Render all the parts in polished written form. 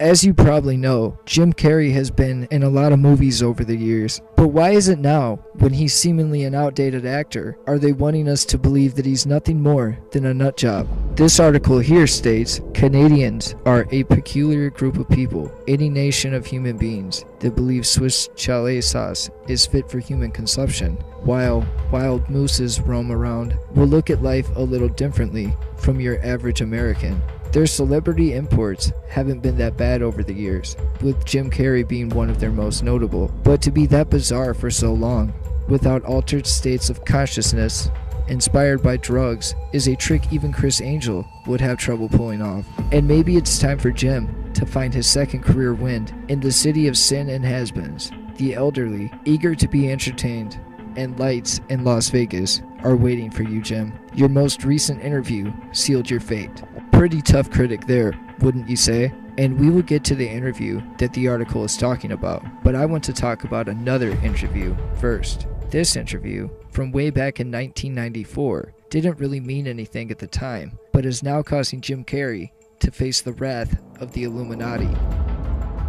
As you probably know, Jim Carrey has been in a lot of movies over the years. But why is it now, when he's seemingly an outdated actor, are they wanting us to believe that he's nothing more than a nut job? This article here states, Canadians are a peculiar group of people, any nation of human beings that believe Swiss chalet sauce is fit for human consumption, while wild mooses roam around, will look at life a little differently from your average American. Their celebrity imports haven't been that bad over the years, with Jim Carrey being one of their most notable. But to be that bizarre for so long, without altered states of consciousness, inspired by drugs, is a trick even Chris Angel would have trouble pulling off. And maybe it's time for Jim to find his second career wind in the city of sin and has-beens. The elderly, eager to be entertained, and lights in Las Vegas are waiting for you, Jim. Your most recent interview sealed your fate. Pretty tough critic there, wouldn't you say? And we will get to the interview that the article is talking about, but I want to talk about another interview first. This interview, from way back in 1994, didn't really mean anything at the time, but is now causing Jim Carrey to face the wrath of the Illuminati.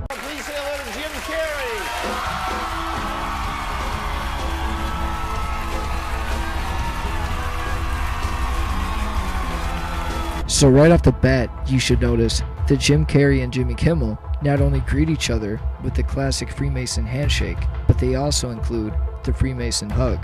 Please say hello to Jim Carrey. So right off the bat, you should notice that Jim Carrey and Jimmy Kimmel not only greet each other with the classic Freemason handshake, but they also include the Freemason hug.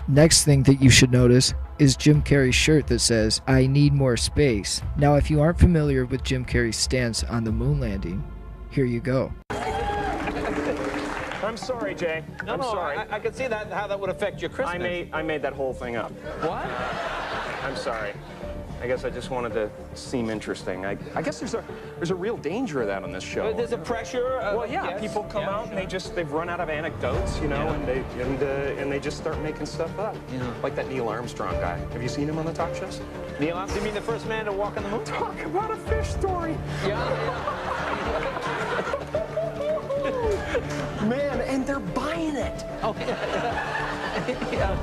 Next thing that you should notice is Jim Carrey's shirt that says, "I need more space." Now, if you aren't familiar with Jim Carrey's stance on the moon landing, here you go. I'm sorry, Jay. I'm sorry. I could see how that would affect your Christmas. I made that whole thing up. What? I'm sorry. I guess I just wanted to seem interesting. I guess there's a real danger of that on this show. There's a pressure. Well, yeah, yes, people come out and they've run out of anecdotes, you know, and they just start making stuff up. Yeah. Like that Neil Armstrong guy. Have you seen him on the talk shows? Neil Armstrong, you mean the first man to walk on the moon? Talk about a fish story. Man, and they're buying it. Oh, yeah.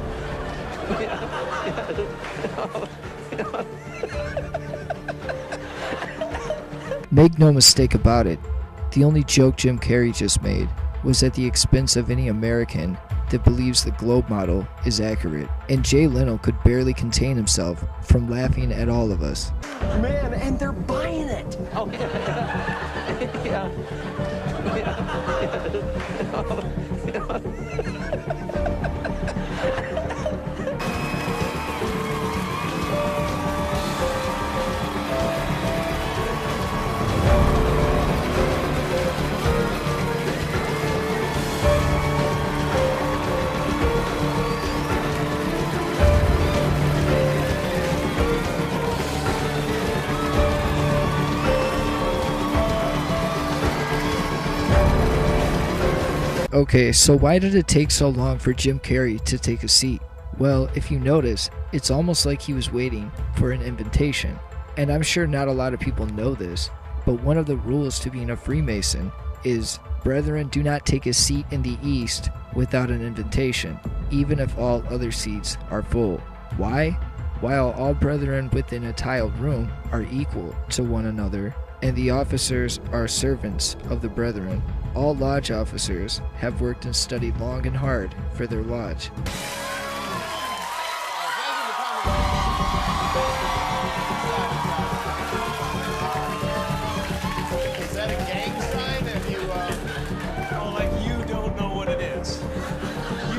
Make no mistake about it, the only joke Jim Carrey just made was at the expense of any American that believes the globe model is accurate, and Jay Leno could barely contain himself from laughing at all of us. Man, and they're buying it. Oh, yeah. Okay, so why did it take so long for Jim Carrey to take a seat? Well, if you notice, it's almost like he was waiting for an invitation. And I'm sure not a lot of people know this, but one of the rules to being a Freemason is, brethren, do not take a seat in the east without an invitation, even if all other seats are full. Why? While all brethren within a tiled room are equal to one another, and the officers are servants of the brethren. All lodge officers have worked and studied long and hard for their lodge. Is that a gang sign? Have you, like you don't know what it is.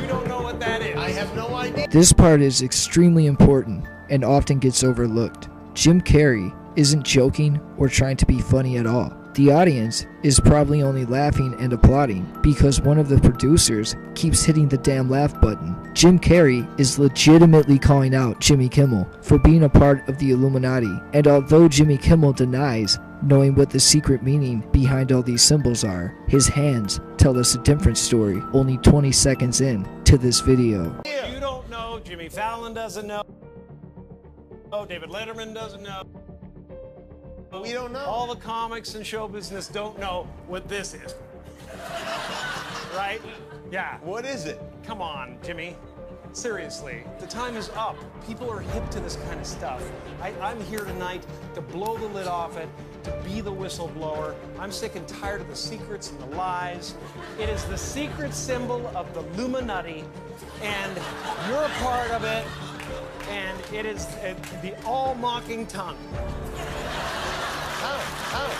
You don't know what that is. I have no idea. This part is extremely important and often gets overlooked. Jim Carrey isn't joking or trying to be funny at all. The audience is probably only laughing and applauding because one of the producers keeps hitting the damn laugh button. Jim Carrey is legitimately calling out Jimmy Kimmel for being a part of the Illuminati, and although Jimmy Kimmel denies knowing what the secret meaning behind all these symbols are, his hands tell us a different story only 20 seconds in to this video. You don't know, Jimmy Fallon doesn't know, David Letterman doesn't know. We don't know. All the comics and show business don't know what this is. Right? Yeah. What is it? Come on, Jimmy. Seriously, the time is up. People are hip to this kind of stuff. I'm here tonight to blow the lid off it, to be the whistleblower. I'm sick and tired of the secrets and the lies. It is the secret symbol of the Illuminati, and you're a part of it, and it is the all-mocking tongue. How?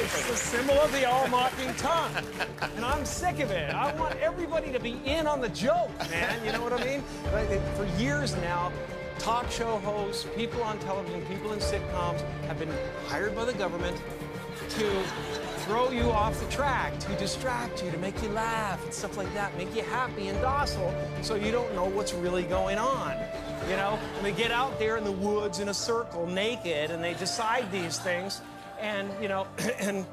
It's the symbol of the all-mocking tongue. And I'm sick of it. I want everybody to be in on the joke, man. You know what I mean? For years now, talk show hosts, people on television, people in sitcoms have been hired by the government to throw you off the track, to distract you, to make you laugh and stuff like that, make you happy and docile so you don't know what's really going on. You know, and they get out there in the woods in a circle naked and they decide these things. And, you know, and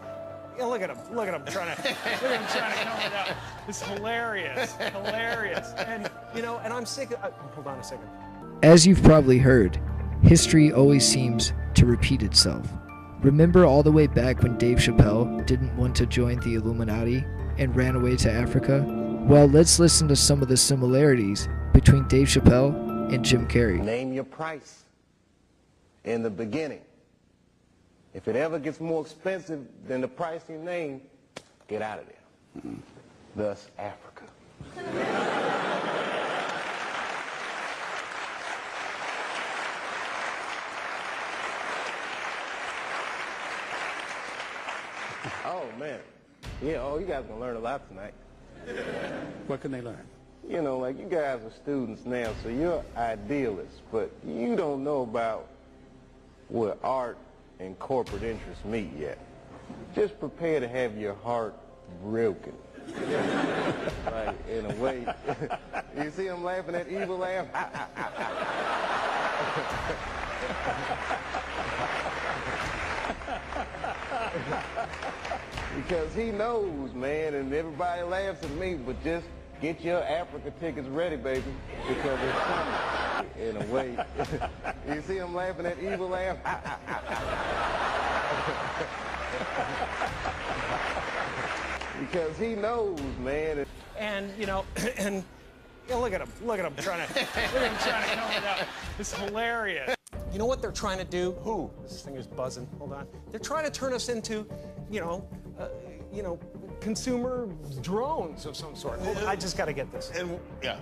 you know, look at him trying to come it out. It's hilarious, hilarious. And, you know, and I'm sick of, hold on a second. As you've probably heard, history always seems to repeat itself. Remember all the way back when Dave Chappelle didn't want to join the Illuminati and ran away to Africa? Well, let's listen to some of the similarities between Dave Chappelle and Jim Carrey. Name your price in the beginning. If it ever gets more expensive than the price you name, get out of there. Thus, Africa. Oh, man. Yeah, oh, you guys are going to learn a lot tonight. What can they learn? You know, like, you guys are students now, so you're idealists, but you don't know about what art and corporate interests meet yet. Just prepare to have your heart broken. Like, in a way. You see him laughing, that evil laugh? Because he knows, man, and everybody laughs at me, but just get your Africa tickets ready, baby, because it's coming. In a way. You see him laughing, that evil laugh? Because he knows, man. And, you know, and you know, look at him trying to come it out. It's hilarious. You know what they're trying to do? Who? This thing is buzzing. Hold on. They're trying to turn us into, you know, consumer drones of some sort. Hold on, I just got to get this. And, yeah.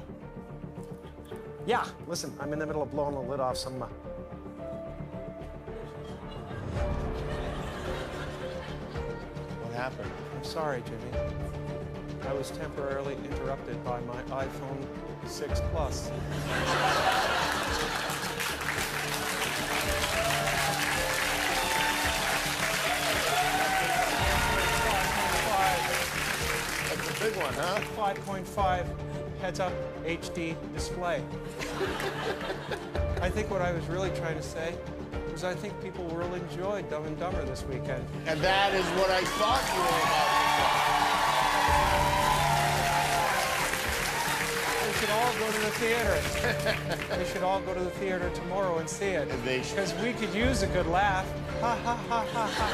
Yeah, listen, I'm in the middle of blowing the lid off some... What happened? I'm sorry, Jimmy. I was temporarily interrupted by my iPhone 6 Plus. That's a big one, huh? 5.5 heads-up HD display. I think what I was really trying to say was I think people will really enjoy Dumb and Dumber this weekend. And that is what I thought you were They should all go to the theater. They should all go to the theater tomorrow and see it. They should. Because we could use a good laugh. Ha, ha, ha, ha, ha.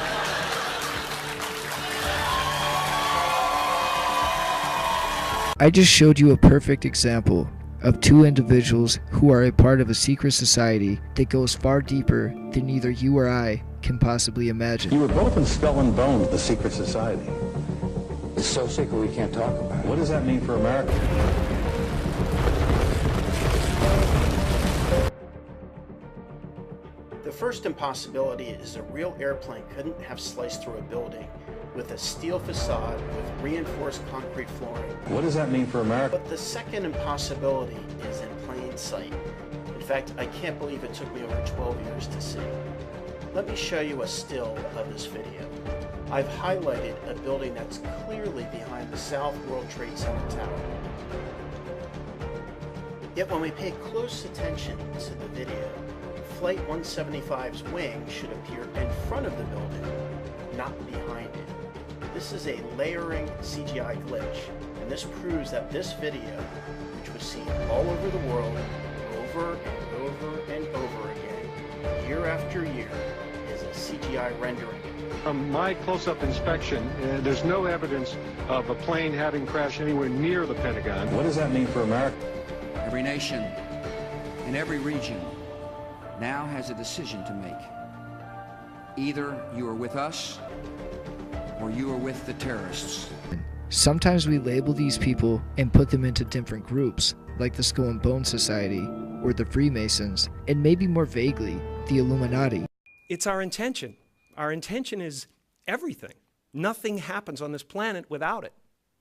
I just showed you a perfect example of two individuals who are a part of a secret society that goes far deeper than either you or I can possibly imagine. You were both in Skull and Bones, the secret society. It's so secret we can't talk about it. What does that mean for America? The first impossibility is a real airplane couldn't have sliced through a building with a steel facade with reinforced concrete flooring. What does that mean for America? But the second impossibility is in plain sight. In fact, I can't believe it took me over 12 years to see. Let me show you a still of this video. I've highlighted a building that's clearly behind the South World Trade Center tower. Yet when we pay close attention to the video, Flight 175's wing should appear in front of the building, not behind it. This is a layering CGI glitch, and this proves that this video, which was seen all over the world, over and over and over again, year after year, is a CGI rendering From my close-up inspection, there's no evidence of a plane having crashed anywhere near the Pentagon. What does that mean for America? Every nation in every region now has a decision to make. Either you are with us or you are with the terrorists. Sometimes we label these people and put them into different groups, like the Skull and Bone Society, or the Freemasons, and maybe more vaguely, the Illuminati. It's our intention. Our intention is everything. Nothing happens on this planet without it.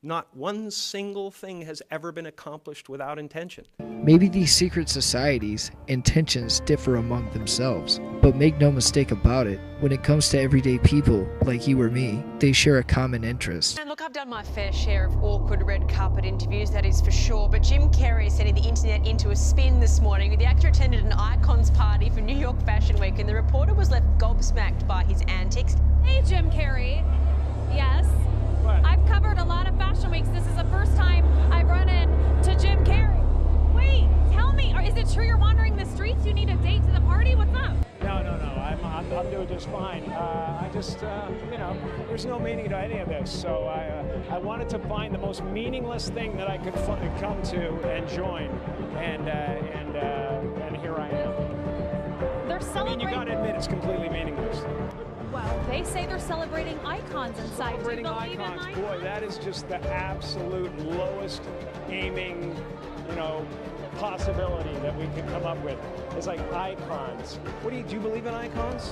Not one single thing has ever been accomplished without intention. Maybe these secret societies' intentions differ among themselves, but make no mistake about it, when it comes to everyday people like you or me, they share a common interest. And look, I've done my fair share of awkward red carpet interviews, that is for sure, but Jim Carrey is sending the internet into a spin this morning. The actor attended an Icons party for New York Fashion Week, and the reporter was left gobsmacked by his antics. Hey, Jim Carrey. Yes? What? I've covered a lot of fashion weeks. This is the first time I've run into Jim Carrey. Wait, tell me, is it true you're wandering the streets? You need a date to the party? What's up? No. I'm doing just fine. I just, there's no meaning to any of this. So I wanted to find the most meaningless thing that I could come to and join. And here I am. They're celebrating. You got to admit, it's completely meaningless. Well, they say they're celebrating icons inside. Celebrating icons. Boy, that is just the absolute lowest aiming, possibility that we could come up with. It's like icons. Do you believe in icons?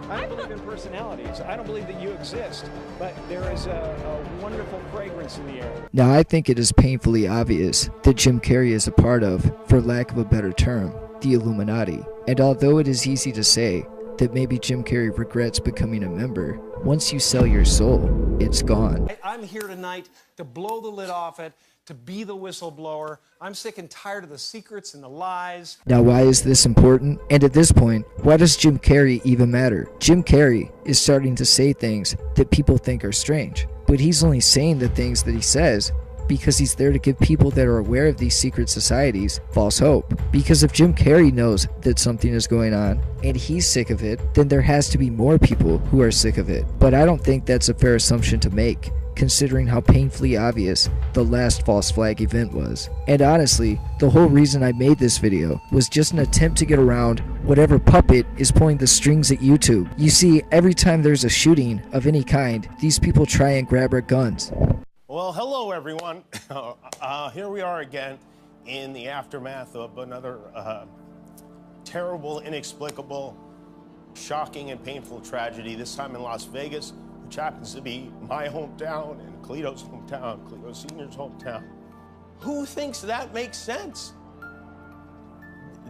I don't believe in personalities. I don't believe that you exist, but there is a wonderful fragrance in the air. Now, I think it is painfully obvious that Jim Carrey is a part of, for lack of a better term, the Illuminati. And although it is easy to say that maybe Jim Carrey regrets becoming a member, once you sell your soul, it's gone. I'm here tonight to blow the lid off it, to be the whistleblower. I'm sick and tired of the secrets and the lies. Now, why is this important? And at this point, why does Jim Carrey even matter? Jim Carrey is starting to say things that people think are strange, but he's only saying the things that he says because he's there to give people that are aware of these secret societies false hope. Because if Jim Carrey knows that something is going on and he's sick of it, then there has to be more people who are sick of it. But I don't think that's a fair assumption to make, considering how painfully obvious the last false flag event was. And honestly, the whole reason I made this video was just an attempt to get around whatever puppet is pulling the strings at YouTube. You see, every time there's a shooting of any kind, these people try and grab our guns. Well, hello, everyone. Here we are again in the aftermath of another terrible, inexplicable, shocking, and painful tragedy, this time in Las Vegas, which happens to be my hometown and Cleto's hometown, Cleto Sr.'s hometown. Who thinks that makes sense?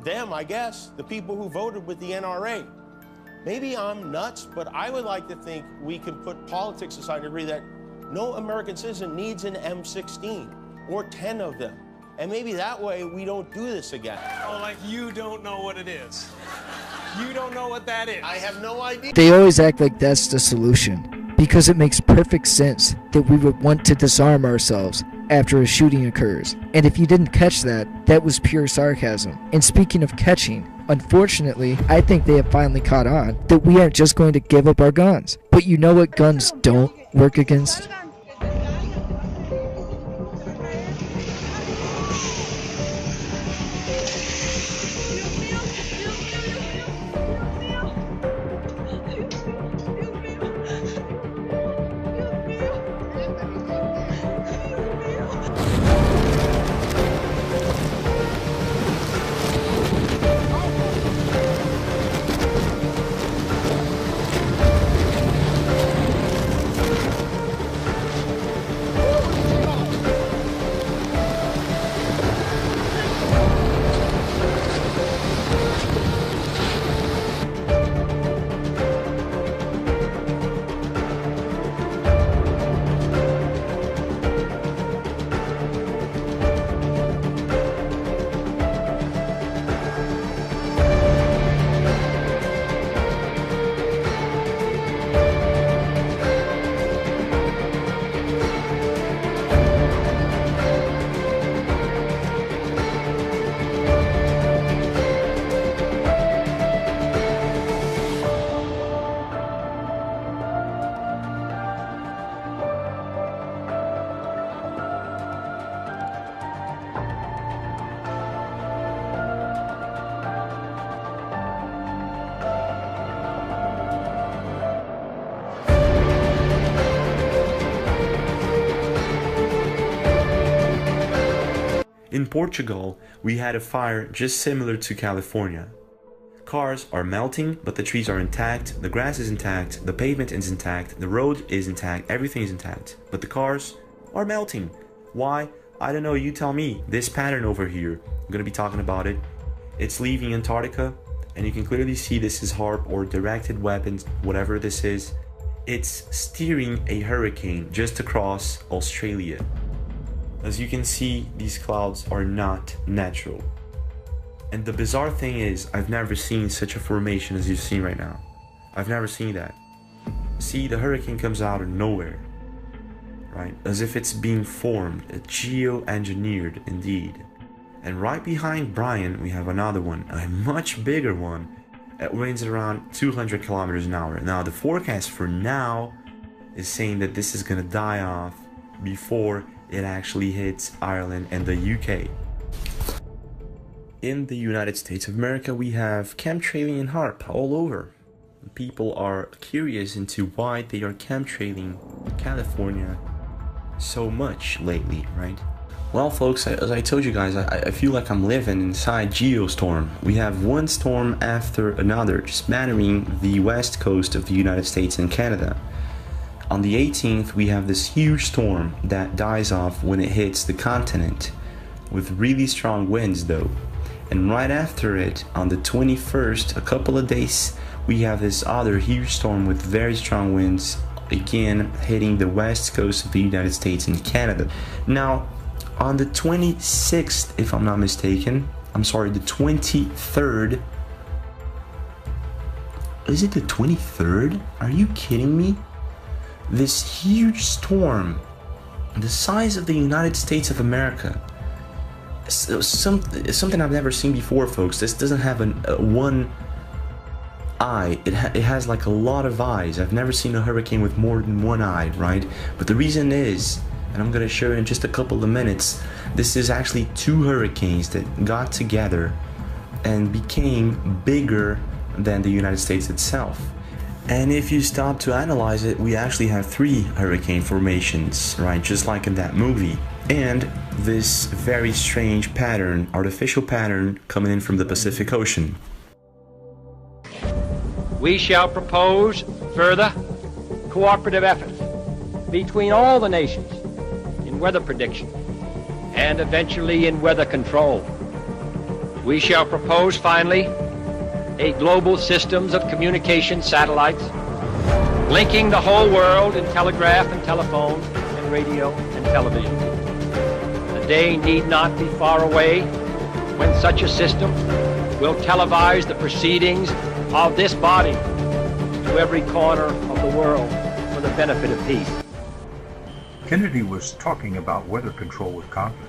Them, I guess, the people who voted with the NRA. Maybe I'm nuts, but I would like to think we can put politics aside and agree that no American citizen needs an M16 or 10 of them. And maybe that way we don't do this again. Oh, like you don't know what it is. You don't know what that is. I have no idea. They always act like that's the solution, because it makes perfect sense that we would want to disarm ourselves after a shooting occurs. And if you didn't catch that, that was pure sarcasm. And speaking of catching, unfortunately, I think they have finally caught on that we aren't just going to give up our guns. But you know what guns don't work against? In Portugal, we had a fire just similar to California. Cars are melting, but the trees are intact, the grass is intact, the pavement is intact, the road is intact, everything is intact. But the cars are melting. Why? I don't know, you tell me. This pattern over here, I'm gonna be talking about it. It's leaving Antarctica, and you can clearly see this is HARP or directed weapons, whatever this is. It's steering a hurricane just across Australia. As you can see, these clouds are not natural. And the bizarre thing is, I've never seen such a formation as you've seen right now. I've never seen that. See, the hurricane comes out of nowhere, right? As if it's being formed, geo-engineered indeed. And right behind Brian, we have another one, a much bigger one. It winds at around 200 kilometers an hour. Now, the forecast for now is saying that this is gonna die off before it actually hits Ireland and the UK. In the United States of America, we have chemtrailing and HARP all over. People are curious into why they are chemtrailing California so much lately, right? Well, folks, as I told you guys, I feel like I'm living inside Geostorm. We have one storm after another, just battering the west coast of the United States and Canada. On the 18th, we have this huge storm that dies off when it hits the continent, with really strong winds though. And right after it, on the 21st, a couple of days, we have this other huge storm with very strong winds, again hitting the west coast of the United States and Canada. Now, on the 26th, if I'm not mistaken, I'm sorry, the 23rd. Is it the 23rd? Are you kidding me? This huge storm, the size of the United States of America, something I've never seen before, folks. This doesn't have one eye. It has like a lot of eyes. I've never seen a hurricane with more than one eye, right? But the reason is, and I'm gonna show you in just a couple of minutes, this is actually two hurricanes that got together and became bigger than the United States itself. And if you stop to analyze it, we actually have three hurricane formations, right? Just like in that movie. And this very strange pattern, artificial pattern, coming in from the Pacific Ocean. We shall propose further cooperative efforts between all the nations in weather prediction and eventually in weather control. We shall propose finally a global systems of communication satellites linking the whole world in telegraph and telephone and radio and television. The day need not be far away when such a system will televise the proceedings of this body to every corner of the world for the benefit of peace. Kennedy was talking about weather control with confidence.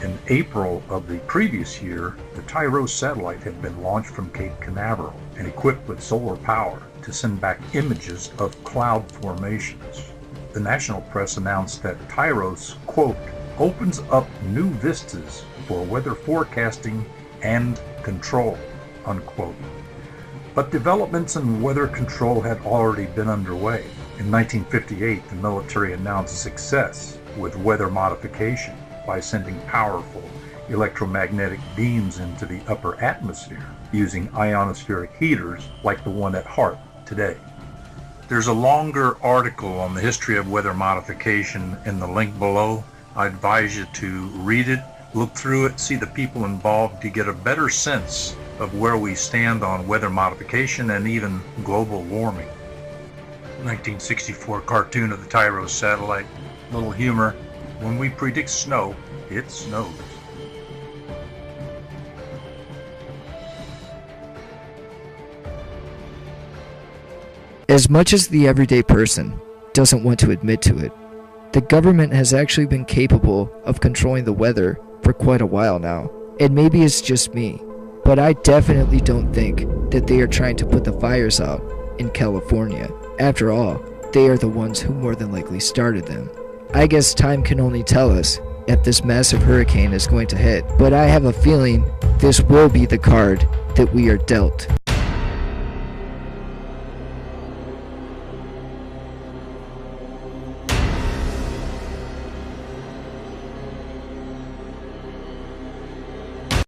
In April of the previous year, the Tyros satellite had been launched from Cape Canaveral and equipped with solar power to send back images of cloud formations. The national press announced that Tyros, quote, opens up new vistas for weather forecasting and control, unquote. But developments in weather control had already been underway. In 1958, the military announced success with weather modification by sending powerful electromagnetic beams into the upper atmosphere using ionospheric heaters like the one at HARP today. There's a longer article on the history of weather modification in the link below. I advise you to read it, look through it, see the people involved to get a better sense of where we stand on weather modification and even global warming. 1964 cartoon of the Tyros satellite. Little humor. When we predict snow, it snows. As much as the everyday person doesn't want to admit to it, the government has actually been capable of controlling the weather for quite a while now. And maybe it's just me, but I definitely don't think that they are trying to put the fires out in California. After all, they are the ones who more than likely started them. I guess time can only tell us if this massive hurricane is going to hit, but I have a feeling this will be the card that we are dealt.